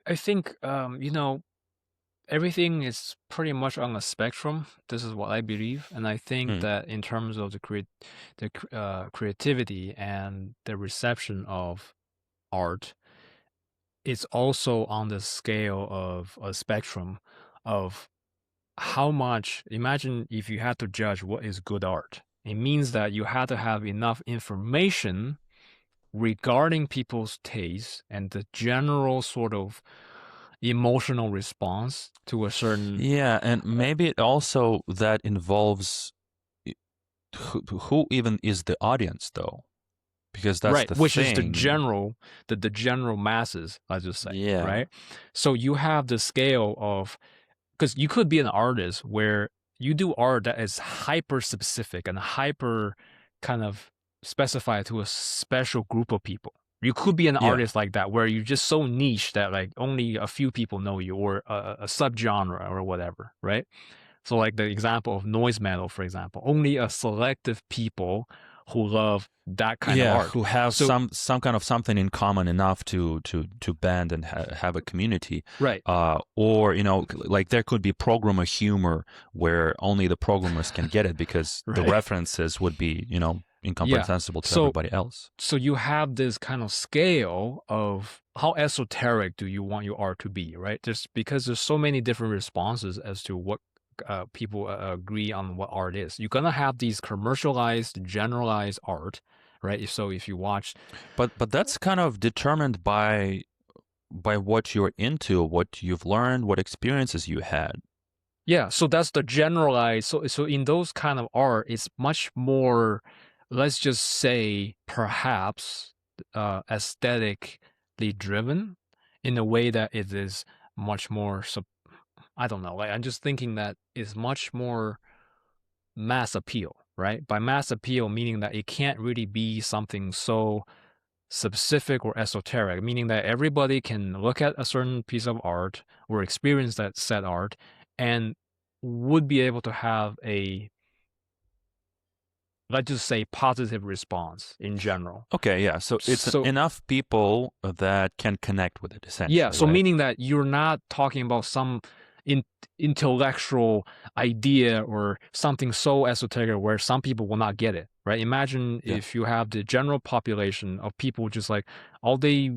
I think, everything is pretty much on a spectrum. This is what I believe, and I think Mm. that in terms of creativity and the reception of art, it's also on the scale of a spectrum of how much. Imagine if you had to judge what is good art. It means that you had to have enough information regarding people's tastes and the general sort of emotional response to a certain Yeah, and maybe it also that involves i- who even is the audience though, because that's right, the which is thing. the general masses, let's just say, Yeah. right? So you have the scale of, because you could be an artist where you do art that is hyper specific and hyper kind of specified to a special group of people. You could be an Yeah. artist like that where you're just so niche that like only a few people know you, or a subgenre or whatever, right? So like the example of noise metal, for example, only a selective people who love that kind of Yeah, art. who have So some kind of something in common enough to band and have a community, right, or like there could be programmer humor where only the programmers can get it because the right, references would be yeah. incomprehensible to So everybody else. so you have this kind of scale of how esoteric do you want your art to be, right? Just because there's so many different responses as to what people agree on what art is. You're gonna have these commercialized, generalized art, right? So if you watch, But that's kind of determined by what you're into, what you've learned, what experiences you had. yeah, so that's the generalized. So in those kind of art, it's much more, let's just say, perhaps aesthetically driven in a way that it is much more. I don't know. Like I'm just thinking that it's much more mass appeal, right? By mass appeal, meaning that it can't really be something so specific or esoteric, meaning that everybody can look at a certain piece of art or experience that said art and would be able to have a, let's just say, positive response in general. Okay, yeah. So it's So enough people that can connect with it, yeah, essentially, so right? meaning that you're not talking about some in, intellectual idea or something so esoteric where some people will not get it, right? Imagine Yeah. if you have the general population of people just like all they,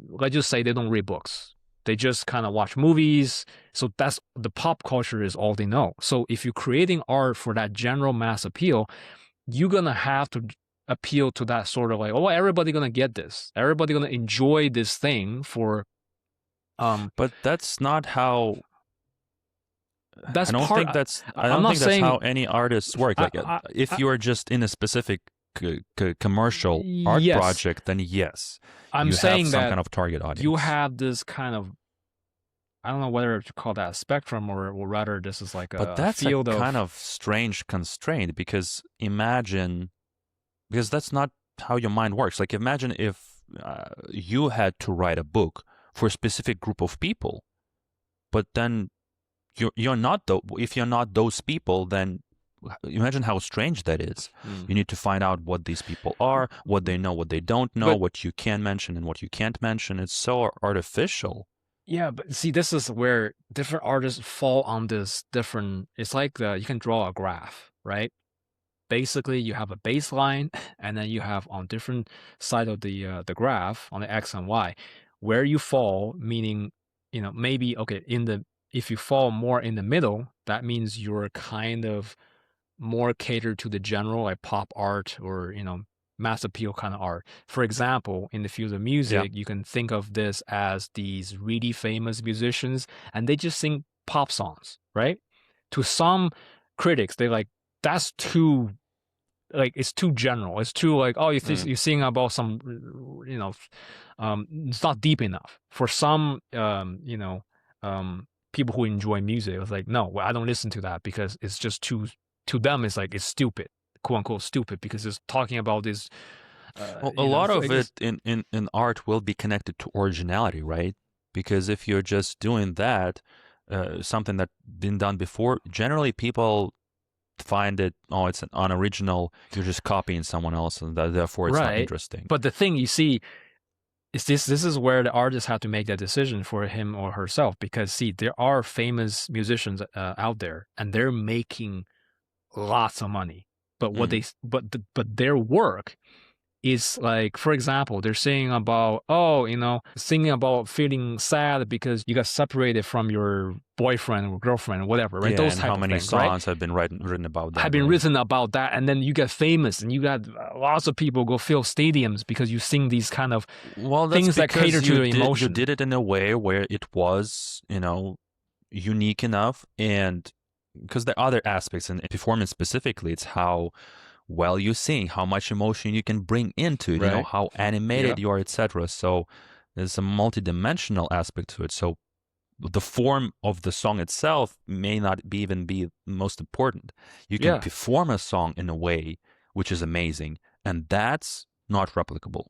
let's just say they don't read books. They just kind of watch movies. So that's the pop culture is all they know. So if you're creating art for that general mass appeal, you're gonna have to appeal to that sort of like, oh, everybody gonna get this. Everybody gonna enjoy this thing for um But that's not how that's part. I I'm don't not think that's how saying. any artists work. I, Like I, if I, you're just in a specific commercial art yes, project, then yes, I'm you have saying some that kind of target you audience. have this kind of, I don't know whether to call that a spectrum or rather this is like But a that's a field kind of. of strange constraint because imagine, because that's not how your mind works. Like imagine if you had to write a book for a specific group of people, but then you're not though. If you're not those people, then imagine how strange that is. Hmm. You need to find out what these people are, what they know, what they don't know, But what you can mention and what you can't mention. It's so artificial. yeah, but see, this is where different artists fall on this different. It's like you can draw a graph, right? Basically you have a baseline and then you have on different side of the graph on the x and y where you fall, meaning maybe okay in the, if you fall more in the middle, that means you're kind of more catered to the general like pop art or mass appeal kind of art. For example, in the field of Yeah. music, you can think of this as these really famous musicians and they just sing pop songs, right? To some critics, they like, that's too, like it's too general. It's too like, oh, Mm. you're singing about some, it's not deep enough for some, people who enjoy music. It's like, no, well, I don't listen to that because it's just too. To them, it's like it's stupid, quote unquote stupid, because it's talking about this, Well, a lot of it it's in art will be connected to originality, right? Because if you're just doing that, something that been done before, generally people find it, oh, it's an unoriginal. You're just copying someone else, and therefore it's not right. interesting. But the thing you see, it's this is where the artist have to make that decision for him or herself, because see, there are famous musicians out there, and they're making lots of money, but what Mm. they but their work is like, for example, they're singing about, oh, singing about feeling sad because you got separated from your boyfriend or girlfriend or whatever, right? Yeah, Those and how type of many things, right? songs have been written about Have that, been right? written about that, and then you get famous, and you got lots of people go fill stadiums because you sing these kind of Well, that's things that cater because to your you emotion. did it in a way where it was, unique enough, and because there are other aspects in performance specifically, it's how well you sing, how much emotion you can bring into it, Right. how animated Yeah. you are, etc. So there's a multidimensional aspect to it. So the form of the song itself may not even be most important. You can Yeah. perform a song in a way which is amazing, and that's not replicable.